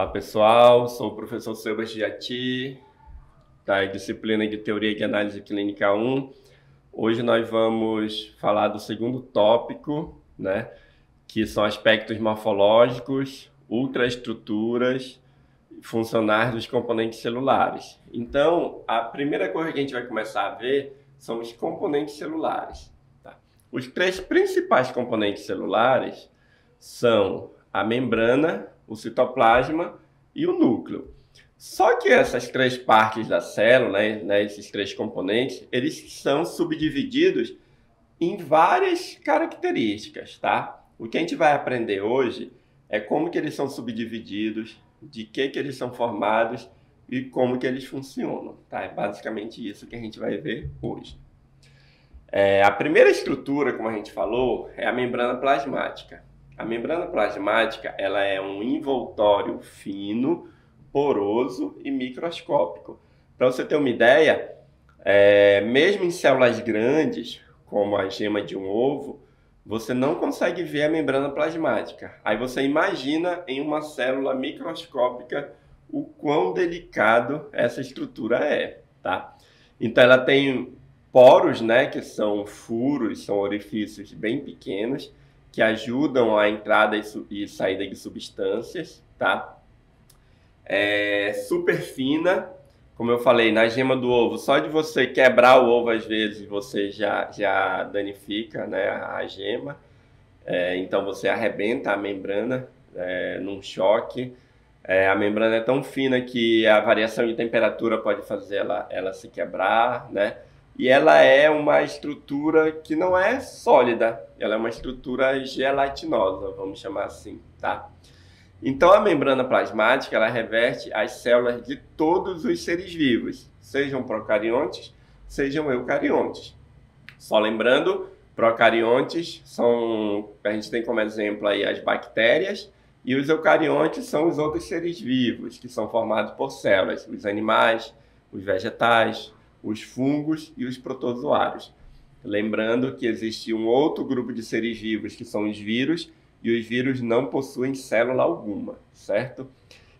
Olá pessoal, sou o professor Sebas Jati, da disciplina de Teoria de Análise Clínica 1. Hoje nós vamos falar do segundo tópico, né, que são aspectos morfológicos, ultraestruturas funcionais dos componentes celulares. Então, a primeira coisa que a gente vai começar a ver são os componentes celulares. Tá? Os três principais componentes celulares são a membrana, o citoplasma e o núcleo. Só que essas três partes da célula, né, esses três componentes, eles são subdivididos em várias características, tá? O que a gente vai aprender hoje é como que eles são subdivididos, de que eles são formados e como que eles funcionam, tá? É basicamente isso que a gente vai ver hoje. A primeira estrutura, como a gente falou, é a membrana plasmática. A membrana plasmática, ela é um envoltório fino, poroso e microscópico. Para você ter uma ideia, mesmo em células grandes, como a gema de um ovo, você não consegue ver a membrana plasmática. Aí você imagina em uma célula microscópica o quão delicado essa estrutura é, tá? Então ela tem poros, né, que são furos, são orifícios bem pequenos, que ajudam a entrada e saída de substâncias, tá? É super fina, como eu falei, na gema do ovo, só de você quebrar o ovo às vezes você já danifica, né, a gema. Então você arrebenta a membrana num choque. A membrana é tão fina que a variação de temperatura pode fazer ela se quebrar, né? E ela é uma estrutura que não é sólida, ela é uma estrutura gelatinosa, vamos chamar assim, tá? Então a membrana plasmática, ela reveste as células de todos os seres vivos, sejam procariontes, sejam eucariontes. Só lembrando, procariontes a gente tem como exemplo aí as bactérias, e os eucariontes são os outros seres vivos, que são formados por células, os animais, os vegetais, os fungos e os protozoários. Lembrando que existe um outro grupo de seres vivos, que são os vírus, e os vírus não possuem célula alguma, certo?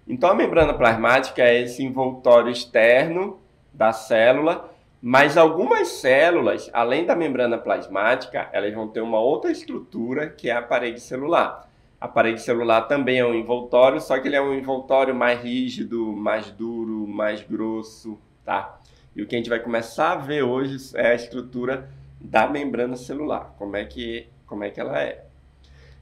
Então a membrana plasmática é esse envoltório externo da célula, mas algumas células, além da membrana plasmática, elas vão ter uma outra estrutura, que é a parede celular. A parede celular também é um envoltório, só que ele é um envoltório mais rígido, mais duro, mais grosso, tá? E o que a gente vai começar a ver hoje é a estrutura da membrana celular, como é que ela é.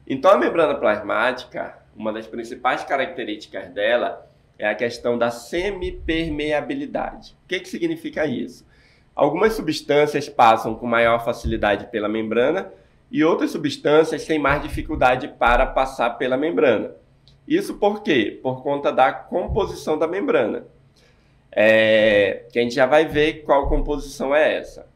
Então a membrana plasmática, uma das principais características dela é a questão da semipermeabilidade. O que significa isso? Algumas substâncias passam com maior facilidade pela membrana e outras substâncias têm mais dificuldade para passar pela membrana. Isso por quê? Por conta da composição da membrana. Que a gente já vai ver qual composição é essa.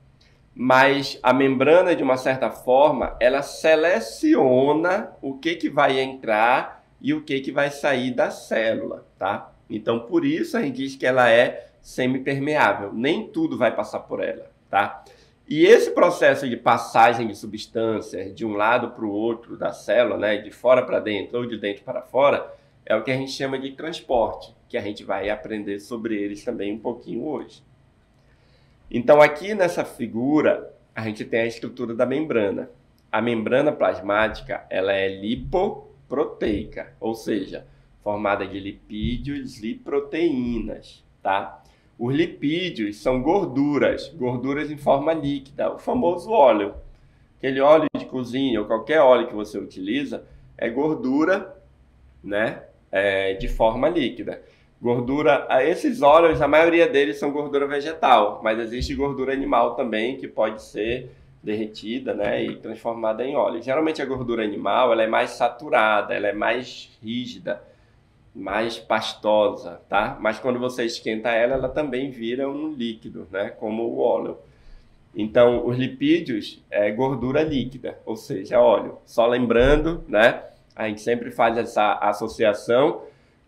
Mas a membrana, de uma certa forma, ela seleciona o que vai entrar e o que vai sair da célula, tá? Então, por isso a gente diz que ela é semipermeável. Nem tudo vai passar por ela, tá? E esse processo de passagem de substâncias de um lado para o outro da célula, né, de fora para dentro ou de dentro para fora, é o que a gente chama de transporte, que a gente vai aprender sobre eles também um pouquinho hoje. Então aqui nessa figura a gente tem a estrutura da membrana. A membrana plasmática, ela é lipoproteica, ou seja, formada de lipídios e proteínas, tá? Os lipídios são gorduras em forma líquida, o famoso óleo. Aquele óleo de cozinha ou qualquer óleo que você utiliza é gordura, né, de forma líquida. Esses óleos, a maioria deles são gordura vegetal, mas existe gordura animal também que pode ser derretida, né, e transformada em óleo. Geralmente a gordura animal ela é mais saturada, ela é mais rígida, mais pastosa, tá? Mas quando você esquenta ela, ela também vira um líquido, né, como o óleo. Então, os lipídios é gordura líquida, ou seja, óleo. Só lembrando, né, a gente sempre faz essa associação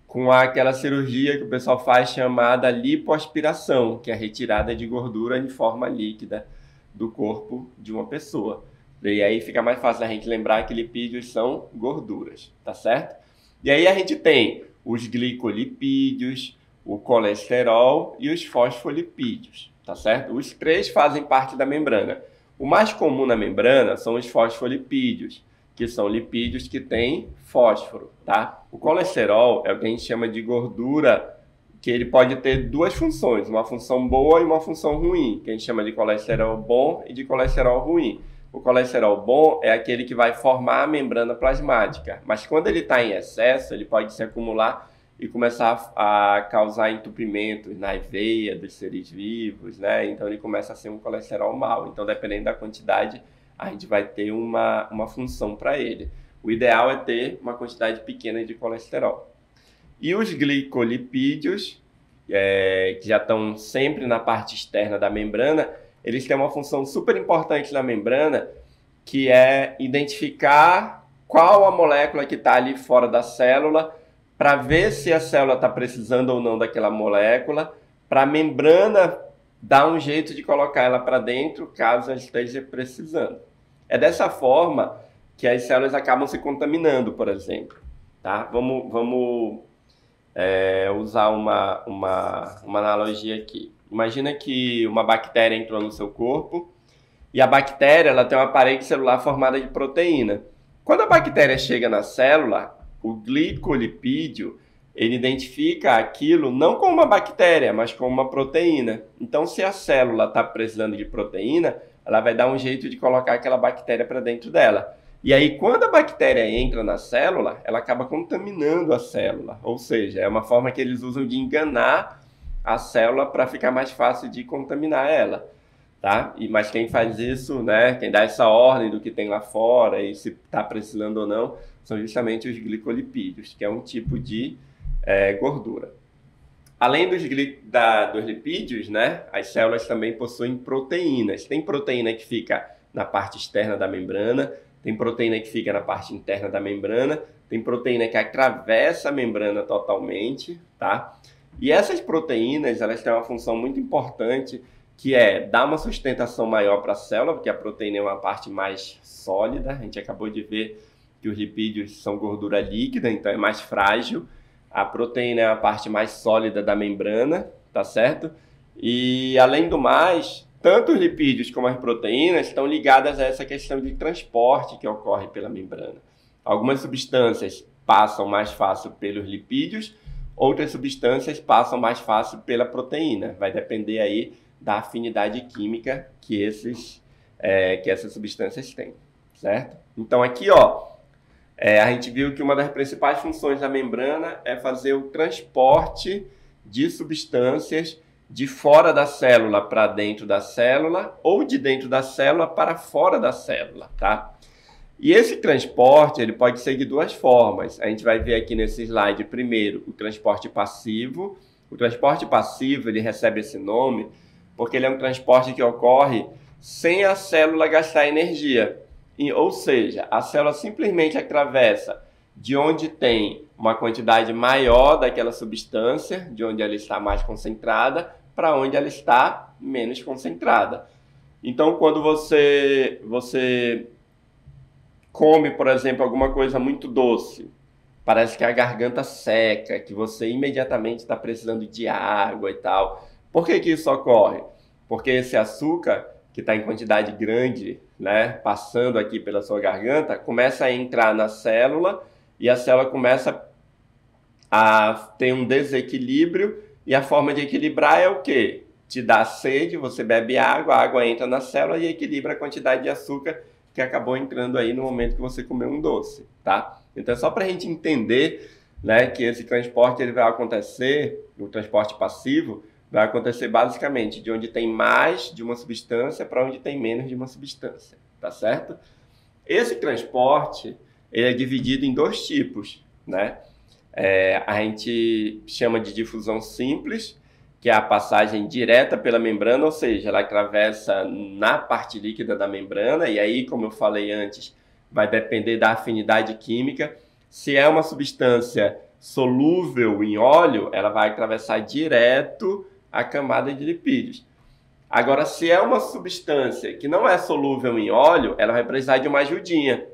com aquela cirurgia que o pessoal faz chamada lipoaspiração, que é a retirada de gordura em forma líquida do corpo de uma pessoa. E aí fica mais fácil a gente lembrar que lipídios são gorduras, tá certo? E aí a gente tem os glicolipídios, o colesterol e os fosfolipídios, tá certo? Os três fazem parte da membrana. O mais comum na membrana são os fosfolipídios, que são lipídios que têm fósforo, tá? O colesterol é o que a gente chama de gordura, que ele pode ter duas funções, uma função boa e uma função ruim, que a gente chama de colesterol bom e de colesterol ruim. O colesterol bom é aquele que vai formar a membrana plasmática, mas quando ele está em excesso, ele pode se acumular e começar a causar entupimentos na veia dos seres vivos, né? Então ele começa a ser um colesterol mau. Então, dependendo da quantidade, a gente vai ter uma função para ele. O ideal é ter uma quantidade pequena de colesterol. E os glicolipídios, que já estão sempre na parte externa da membrana, eles têm uma função super importante na membrana, que é identificar qual a molécula que está ali fora da célula, para ver se a célula está precisando ou não daquela molécula, para a membrana dar um jeito de colocar ela para dentro, caso ela esteja precisando. É dessa forma que as células acabam se contaminando, por exemplo. Tá? Vamos usar uma analogia aqui. Imagina que uma bactéria entrou no seu corpo e a bactéria ela tem uma parede celular formada de proteína. Quando a bactéria chega na célula, o glicolipídio ele identifica aquilo não como uma bactéria, mas como uma proteína. Então, se a célula está precisando de proteína, ela vai dar um jeito de colocar aquela bactéria para dentro dela. E aí, quando a bactéria entra na célula, ela acaba contaminando a célula. Ou seja, é uma forma que eles usam de enganar a célula para ficar mais fácil de contaminar ela. Tá? Mas quem faz isso, né, quem dá essa ordem do que tem lá fora e se está precisando ou não, são justamente os glicolipídios, que é um tipo de gordura. Além dos lipídios, né, as células também possuem proteínas. Tem proteína que fica na parte externa da membrana, tem proteína que fica na parte interna da membrana, tem proteína que atravessa a membrana totalmente, tá? E essas proteínas, elas têm uma função muito importante, que é dar uma sustentação maior para a célula, porque a proteína é uma parte mais sólida. A gente acabou de ver que os lipídios são gordura líquida, então é mais frágil. A proteína é a parte mais sólida da membrana, tá certo? E, além do mais, tanto os lipídios como as proteínas estão ligadas a essa questão de transporte que ocorre pela membrana. Algumas substâncias passam mais fácil pelos lipídios, outras substâncias passam mais fácil pela proteína. Vai depender aí da afinidade química que essas substâncias têm, certo? Então, aqui, a gente viu que uma das principais funções da membrana é fazer o transporte de substâncias de fora da célula para dentro da célula ou de dentro da célula para fora da célula, tá? E esse transporte ele pode ser de duas formas. A gente vai ver aqui nesse slide primeiro o transporte passivo. O transporte passivo ele recebe esse nome porque ele é um transporte que ocorre sem a célula gastar energia. Ou seja, a célula simplesmente atravessa de onde tem uma quantidade maior daquela substância, de onde ela está mais concentrada, para onde ela está menos concentrada. Então, quando você come, por exemplo, alguma coisa muito doce, parece que a garganta seca, que você imediatamente está precisando de água e tal. Por que isso ocorre? Porque esse açúcar, que está em quantidade grande, né, passando aqui pela sua garganta, começa a entrar na célula e a célula começa a ter um desequilíbrio e a forma de equilibrar é o quê? Te dá sede, você bebe água, a água entra na célula e equilibra a quantidade de açúcar que acabou entrando aí no momento que você comeu um doce, tá? Então é só para a gente entender, né, que esse transporte ele vai acontecer, o transporte passivo, vai acontecer basicamente de onde tem mais de uma substância para onde tem menos de uma substância, tá certo? Esse transporte ele é dividido em dois tipos, né? A gente chama de difusão simples, que é a passagem direta pela membrana, ou seja, ela atravessa na parte líquida da membrana, e aí, como eu falei antes, vai depender da afinidade química. Se é uma substância solúvel em óleo, ela vai atravessar direto a camada de lipídios. Agora, se é uma substância que não é solúvel em óleo, ela vai precisar de uma ajudinha.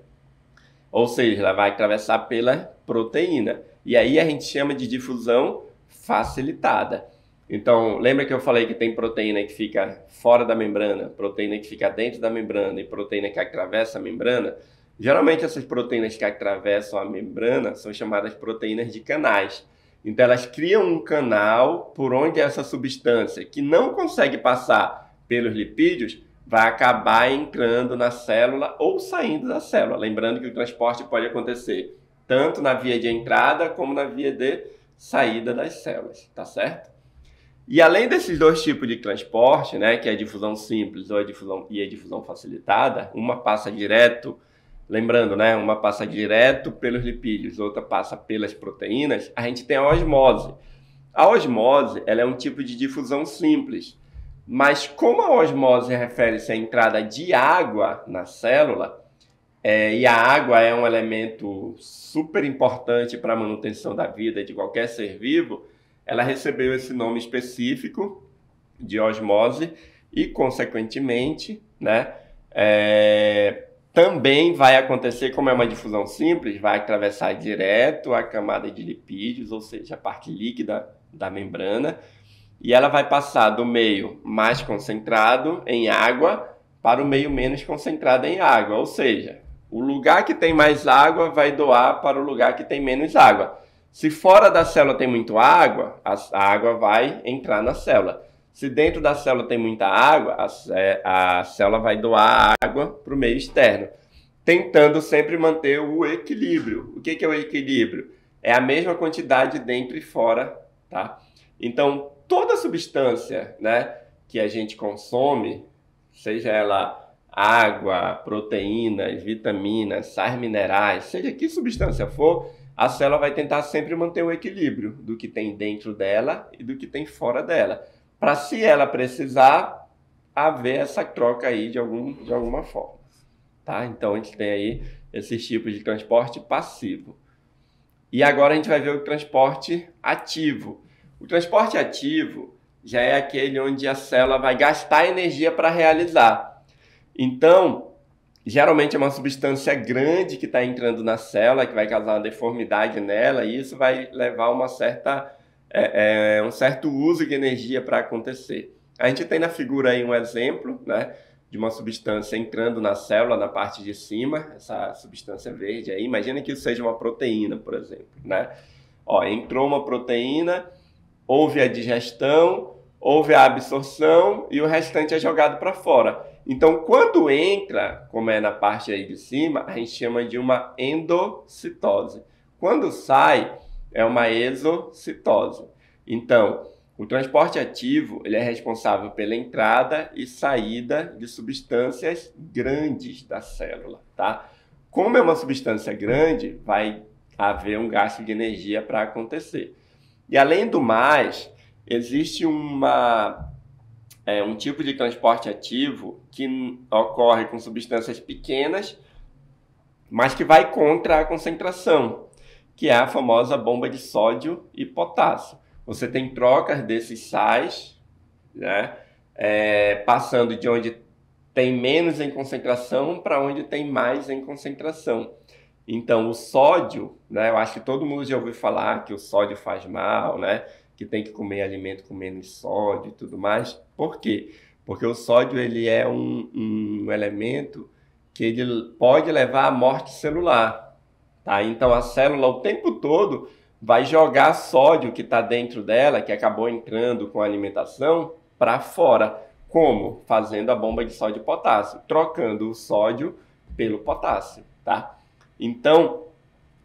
Ou seja, ela vai atravessar pela proteína. E aí a gente chama de difusão facilitada. Então, lembra que eu falei que tem proteína que fica fora da membrana, proteína que fica dentro da membrana e proteína que atravessa a membrana? Geralmente essas proteínas que atravessam a membrana são chamadas proteínas de canais. Então elas criam um canal por onde essa substância, que não consegue passar pelos lipídios, vai acabar entrando na célula ou saindo da célula. Lembrando que o transporte pode acontecer tanto na via de entrada como na via de saída das células, tá certo? E além desses dois tipos de transporte, né, que é a difusão simples ou a difusão facilitada, uma passa direto, lembrando, né, uma passa direto pelos lipídios, outra passa pelas proteínas, a gente tem a osmose. A osmose, ela é um tipo de difusão simples, mas como a osmose refere-se à entrada de água na célula, e a água é um elemento super importante para a manutenção da vida de qualquer ser vivo, ela recebeu esse nome específico de osmose e, consequentemente, né, também vai acontecer, como é uma difusão simples, vai atravessar direto a camada de lipídios, ou seja, a parte líquida da membrana, e ela vai passar do meio mais concentrado em água para o meio menos concentrado em água, ou seja, o lugar que tem mais água vai doar para o lugar que tem menos água. Se fora da célula tem muito água, a água vai entrar na célula. Se dentro da célula tem muita água, a célula vai doar água para o meio externo, tentando sempre manter o equilíbrio. O que é o equilíbrio? É a mesma quantidade dentro e fora, tá? Então, toda substância, né, que a gente consome, seja ela água, proteínas, vitaminas, sais minerais, seja que substância for, a célula vai tentar sempre manter o equilíbrio do que tem dentro dela e do que tem fora dela, para se ela precisar, haver essa troca aí de alguma forma. Tá? Então a gente tem aí esses tipos de transporte passivo. E agora a gente vai ver o transporte ativo. O transporte ativo já é aquele onde a célula vai gastar energia para realizar. Então, geralmente é uma substância grande que está entrando na célula, que vai causar uma deformidade nela, e isso vai levar a um certo uso de energia para acontecer. A gente tem na figura aí um exemplo, né, de uma substância entrando na célula, na parte de cima, essa substância verde aí. Imagina que isso seja uma proteína, por exemplo, né? Ó, entrou uma proteína, houve a digestão, houve a absorção e o restante é jogado para fora. Então, quando entra, como é na parte aí de cima, a gente chama de uma endocitose. Quando sai, é uma exocitose. Então, o transporte ativo ele é responsável pela entrada e saída de substâncias grandes da célula, tá? Como é uma substância grande, vai haver um gasto de energia para acontecer. E além do mais, existe um tipo de transporte ativo que ocorre com substâncias pequenas, mas que vai contra a concentração, que é a famosa bomba de sódio e potássio. Você tem trocas desses sais, né, passando de onde tem menos em concentração para onde tem mais em concentração. Então, o sódio, né, eu acho que todo mundo já ouviu falar que o sódio faz mal, né, que tem que comer alimento com menos sódio e tudo mais. Por quê? Porque o sódio ele é um elemento que ele pode levar à morte celular. Tá? Então, a célula o tempo todo vai jogar sódio que está dentro dela, que acabou entrando com a alimentação, para fora. Como? Fazendo a bomba de sódio e potássio, trocando o sódio pelo potássio. Tá? Então,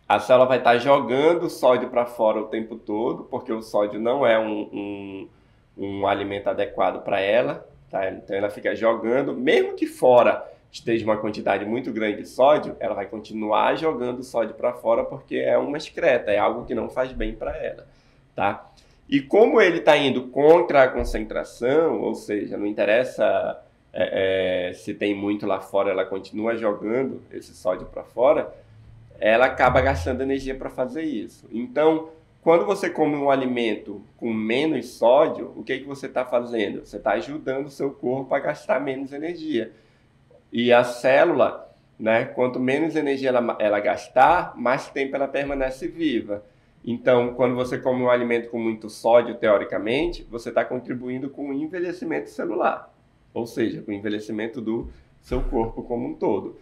a célula vai estar jogando sódio para fora o tempo todo, porque o sódio não é um alimento adequado para ela. Tá? Então, ela fica jogando, mesmo que fora esteja uma quantidade muito grande de sódio, ela vai continuar jogando sódio para fora porque é uma excreta, é algo que não faz bem para ela. Tá? E como ele está indo contra a concentração, ou seja, não interessa se tem muito lá fora, ela continua jogando esse sódio para fora, ela acaba gastando energia para fazer isso. Então, quando você come um alimento com menos sódio, o que você está fazendo? Você está ajudando o seu corpo a gastar menos energia. E a célula, né, quanto menos energia ela gastar, mais tempo ela permanece viva. Então, quando você come um alimento com muito sódio, teoricamente, você está contribuindo com o envelhecimento celular, ou seja, com o envelhecimento do seu corpo como um todo.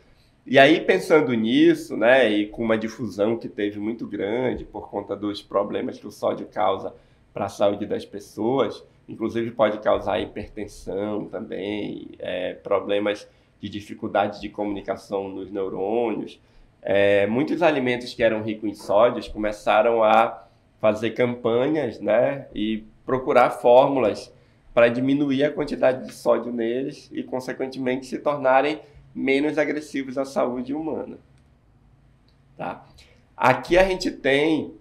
E aí, pensando nisso, né, e com uma difusão que teve muito grande por conta dos problemas que o sódio causa para a saúde das pessoas, inclusive pode causar hipertensão também, problemas de dificuldade de comunicação nos neurônios. Muitos alimentos que eram ricos em sódios começaram a fazer campanhas, né, e procurar fórmulas para diminuir a quantidade de sódio neles e, consequentemente, se tornarem menos agressivos à saúde humana. Tá? Aqui a gente tem,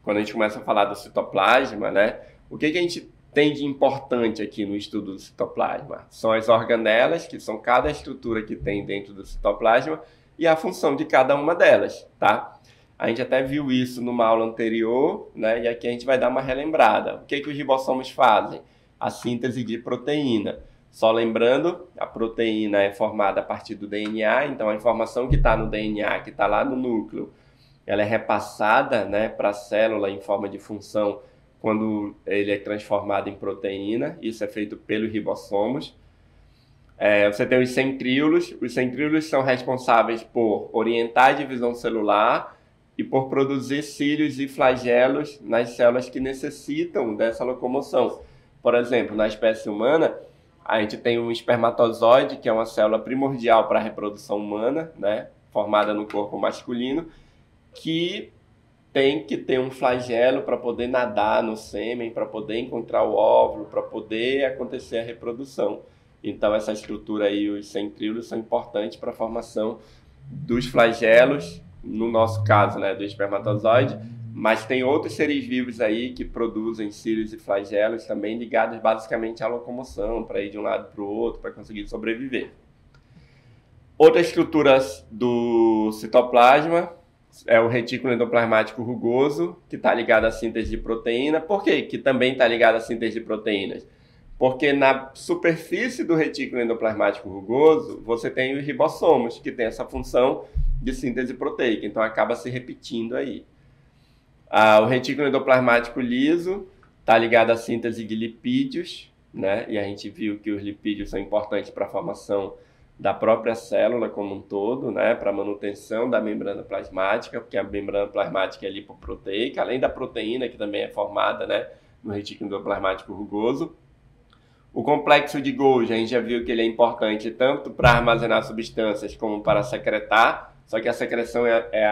quando a gente começa a falar do citoplasma, né, o que a gente tem de importante aqui no estudo do citoplasma? São as organelas, que são cada estrutura que tem dentro do citoplasma, e a função de cada uma delas. Tá? A gente até viu isso numa aula anterior, né, e aqui a gente vai dar uma relembrada. O que os ribossomos fazem? A síntese de proteína. Só lembrando, a proteína é formada a partir do DNA, então a informação que está no DNA, que está lá no núcleo, ela é repassada, né, para a célula em forma de função quando ele é transformado em proteína. Isso é feito pelos ribossomos. Você tem os centríolos. Os centríolos são responsáveis por orientar a divisão celular e por produzir cílios e flagelos nas células que necessitam dessa locomoção. Por exemplo, na espécie humana, a gente tem um espermatozoide, que é uma célula primordial para a reprodução humana, né, formada no corpo masculino, que tem que ter um flagelo para poder nadar no sêmen, para poder encontrar o óvulo, para poder acontecer a reprodução. Então, essa estrutura aí, os centríolos, são importantes para a formação dos flagelos, no nosso caso, né, do espermatozoide, mas tem outros seres vivos aí que produzem cílios e flagelos também ligados basicamente à locomoção, para ir de um lado para o outro, para conseguir sobreviver. Outras estruturas do citoplasma é o retículo endoplasmático rugoso, que está ligado à síntese de proteína. Por quê? Que também está ligado à síntese de proteínas? Porque na superfície do retículo endoplasmático rugoso, você tem os ribossomos, que tem essa função de síntese proteica, então acaba se repetindo aí. O retículo endoplasmático liso está ligado à síntese de lipídios, né? E a gente viu que os lipídios são importantes para a formação da própria célula como um todo, né? Para a manutenção da membrana plasmática, porque a membrana plasmática é lipoproteica, além da proteína, que também é formada, né, no retículo endoplasmático rugoso. O complexo de Golgi, a gente já viu que ele é importante tanto para armazenar substâncias como para secretar, só que a secreção é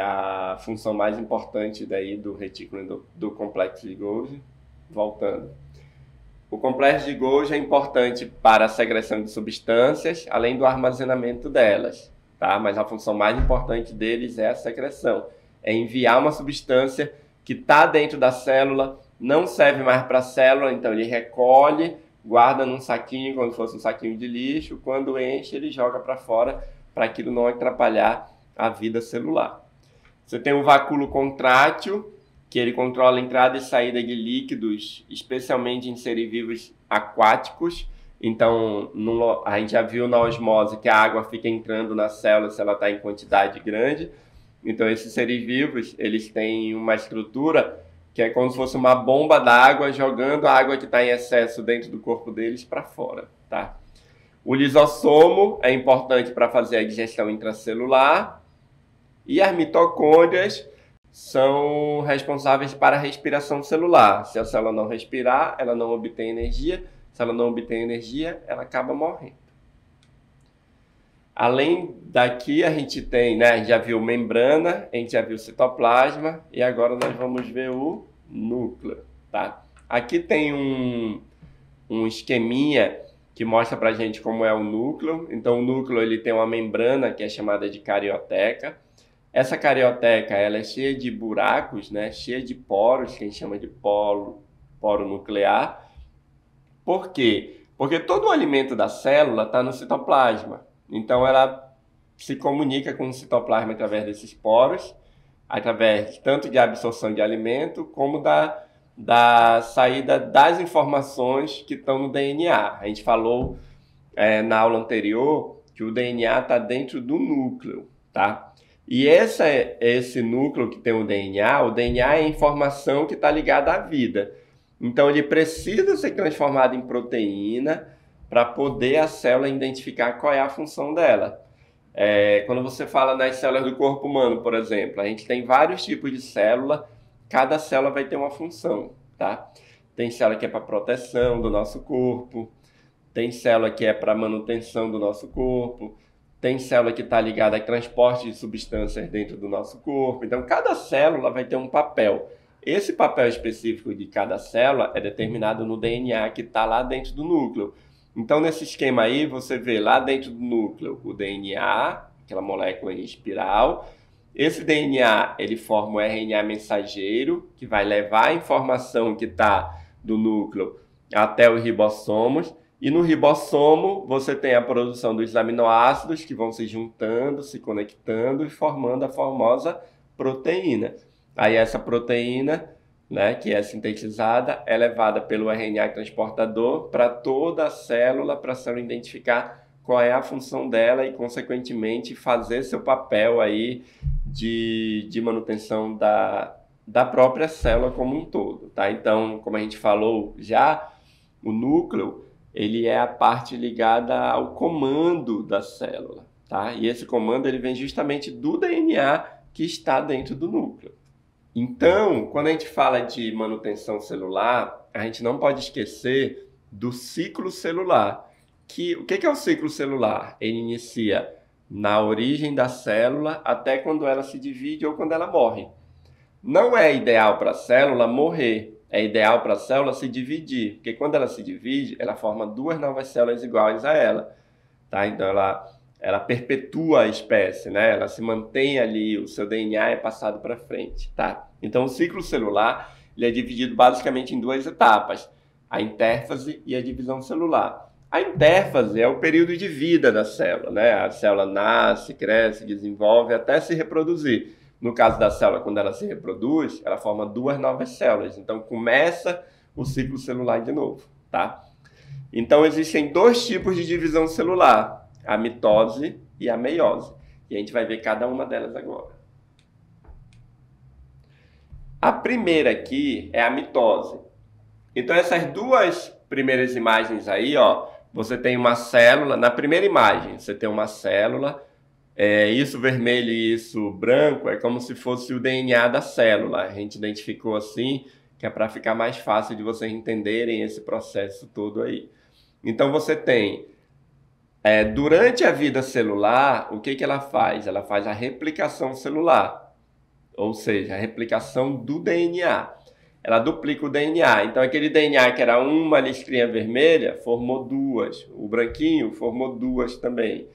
a função mais importante daí do retículo do complexo de Golgi. Voltando. O complexo de Golgi é importante para a secreção de substâncias, além do armazenamento delas, tá? Mas a função mais importante deles é a secreção. É enviar uma substância que está dentro da célula, não serve mais para a célula, então ele recolhe, guarda num saquinho, como se fosse um saquinho de lixo. Quando enche, ele joga para fora, para aquilo não atrapalhar a vida celular. Você tem um vacúolo contrátil, que ele controla a entrada e saída de líquidos, especialmente em seres vivos aquáticos. Então, a gente já viu na osmose que a água fica entrando na célula se ela está em quantidade grande. Então, esses seres vivos, eles têm uma estrutura que é como se fosse uma bomba d'água jogando a água que está em excesso dentro do corpo deles para fora, tá? O lisossomo é importante para fazer a digestão intracelular. E as mitocôndrias são responsáveis para a respiração celular. Se a célula não respirar, ela não obtém energia. Se ela não obtém energia, ela acaba morrendo. Além daqui, a gente tem, né, a gente já viu membrana, a gente já viu citoplasma, e agora nós vamos ver o núcleo, tá? Aqui tem um esqueminha que mostra pra gente como é o núcleo. Então, o núcleo ele tem uma membrana que é chamada de carioteca. Essa carioteca ela é cheia de buracos, né? Cheia de poros, que a gente chama de poro nuclear. Por quê? Porque todo o alimento da célula está no citoplasma. Então, ela se comunica com o citoplasma através desses poros, através tanto de absorção de alimento, como da saída das informações que estão no DNA. A gente falou na aula anterior que o DNA está dentro do núcleo, tá? E esse núcleo que tem o DNA é a informação que está ligada à vida. Então ele precisa ser transformado em proteína para poder a célula identificar qual é a função dela. Quando você fala nas células do corpo humano, por exemplo, a gente tem vários tipos de célula, cada célula vai ter uma função, tá? Tem célula que é para proteção do nosso corpo, tem célula que é para manutenção do nosso corpo, tem célula que está ligada ao transporte de substâncias dentro do nosso corpo. Então, cada célula vai ter um papel. Esse papel específico de cada célula é determinado no DNA que está lá dentro do núcleo. Então, nesse esquema aí, você vê lá dentro do núcleo o DNA, aquela molécula em espiral. Esse DNA, ele forma o RNA mensageiro, que vai levar a informação que está do núcleo até os ribossomos. E no ribossomo, você tem a produção dos aminoácidos que vão se juntando, se conectando e formando a famosa proteína. Aí essa proteína, né, que é sintetizada, é levada pelo RNA transportador para toda a célula, para a célula identificar qual é a função dela e, consequentemente, fazer seu papel aí de manutenção da própria célula como um todo, tá? Então, como a gente falou já, o núcleo, ele é a parte ligada ao comando da célula, tá? E esse comando, ele vem justamente do DNA que está dentro do núcleo. Então, quando a gente fala de manutenção celular, a gente não pode esquecer do ciclo celular. O que é o ciclo celular? Ele inicia na origem da célula até quando ela se divide ou quando ela morre. Não é ideal para a célula morrer, é ideal para a célula se dividir, porque quando ela se divide, ela forma duas novas células iguais a ela, tá? Então ela perpetua a espécie, né? Ela se mantém ali, o seu DNA é passado para frente, tá? Então o ciclo celular, ele é dividido basicamente em duas etapas, a intérfase e a divisão celular. A intérfase é o período de vida da célula, né? A célula nasce, cresce, desenvolve até se reproduzir. No caso da célula, quando ela se reproduz, ela forma duas novas células. Então, começa o ciclo celular de novo, tá? Então, existem dois tipos de divisão celular, a mitose e a meiose. E a gente vai ver cada uma delas agora. A primeira aqui é a mitose. Então, essas duas primeiras imagens aí, ó, você tem uma célula, na primeira imagem, você tem uma célula, isso vermelho e isso branco é como se fosse o DNA da célula. A gente identificou assim, que é para ficar mais fácil de vocês entenderem esse processo todo aí. Então você tem, durante a vida celular, o que ela faz? Ela faz a replicação celular, ou seja, a replicação do DNA. Ela duplica o DNA. Então aquele DNA que era uma listrinha vermelha, formou duas. O branquinho formou duas também.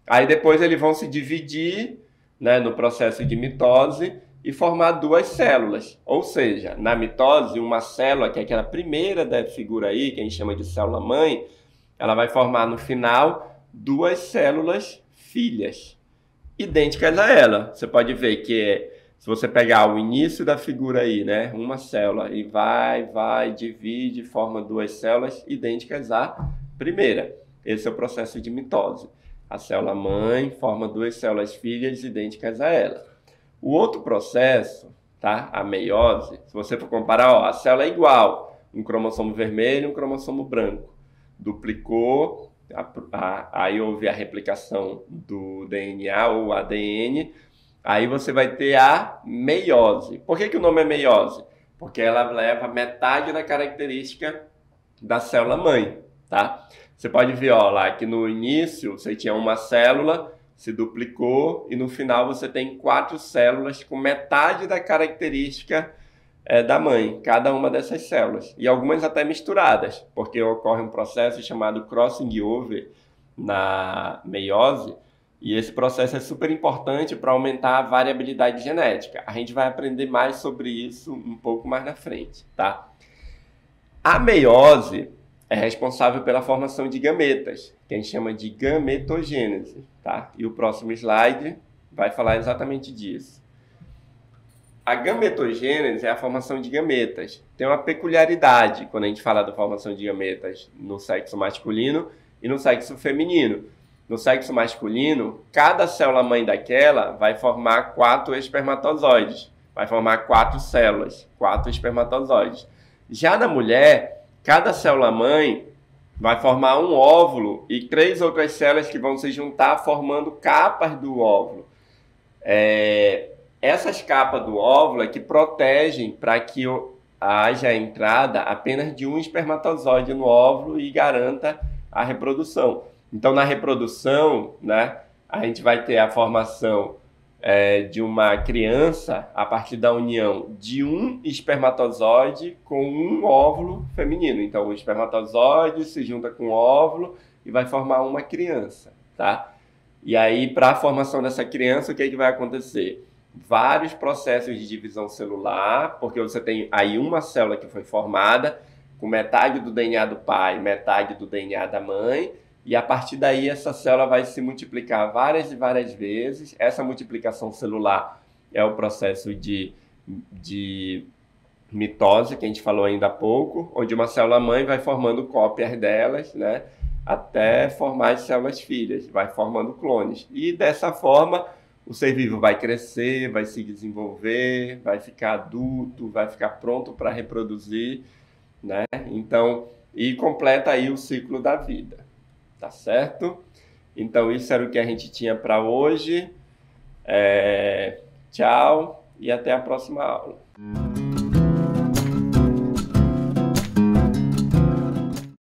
Aí depois eles vão se dividir, né, no processo de mitose e formar duas células. Ou seja, na mitose, uma célula, que é aquela primeira da figura aí, que a gente chama de célula-mãe, ela vai formar no final duas células filhas, idênticas a ela. Você pode ver que se você pegar o início da figura aí, né, uma célula, e vai, divide, forma duas células idênticas à primeira. Esse é o processo de mitose. A célula-mãe forma duas células filhas idênticas a ela. O outro processo, tá? A meiose, se você for comparar, ó, a célula é igual, um cromossomo vermelho e um cromossomo branco. Duplicou, aí houve a replicação do DNA ou ADN, aí você vai ter a meiose. Por que o nome é meiose? Porque ela leva metade da característica da célula-mãe, tá? Você pode ver, ó, lá que no início você tinha uma célula, se duplicou e no final você tem 4 células com metade da característica da mãe, cada uma dessas células. E algumas até misturadas, porque ocorre um processo chamado crossing over na meiose, e esse processo é super importante para aumentar a variabilidade genética. A gente vai aprender mais sobre isso um pouco mais na frente, tá? A meiose é responsável pela formação de gametas, que a gente chama de gametogênese, tá? E o próximo slide vai falar exatamente disso. A gametogênese é a formação de gametas. Tem uma peculiaridade quando a gente fala da formação de gametas no sexo masculino e no sexo feminino. No sexo masculino, cada célula-mãe daquela vai formar 4 espermatozoides, vai formar 4 células, 4 espermatozoides. Já na mulher, cada célula-mãe vai formar um óvulo e 3 outras células que vão se juntar formando capas do óvulo. Essas capas do óvulo é que protegem para que haja a entrada apenas de um espermatozoide no óvulo e garanta a reprodução. Então, na reprodução, né, a gente vai ter a formação de uma criança a partir da união de um espermatozoide com um óvulo feminino. Então, o espermatozoide se junta com o óvulo e vai formar uma criança, tá? E aí, para a formação dessa criança, o que é que vai acontecer? Vários processos de divisão celular, porque você tem aí uma célula que foi formada com metade do DNA do pai, metade do DNA da mãe, e a partir daí essa célula vai se multiplicar várias e várias vezes. Essa multiplicação celular é o processo de mitose, que a gente falou ainda há pouco, onde uma célula-mãe vai formando cópias delas, né, até formar as células filhas, vai formando clones. E dessa forma, o ser vivo vai crescer, vai se desenvolver, vai ficar adulto, vai ficar pronto para reproduzir, né? Então, e completa aí o ciclo da vida. Tá certo? Então, isso era o que a gente tinha para hoje. Tchau e até a próxima aula.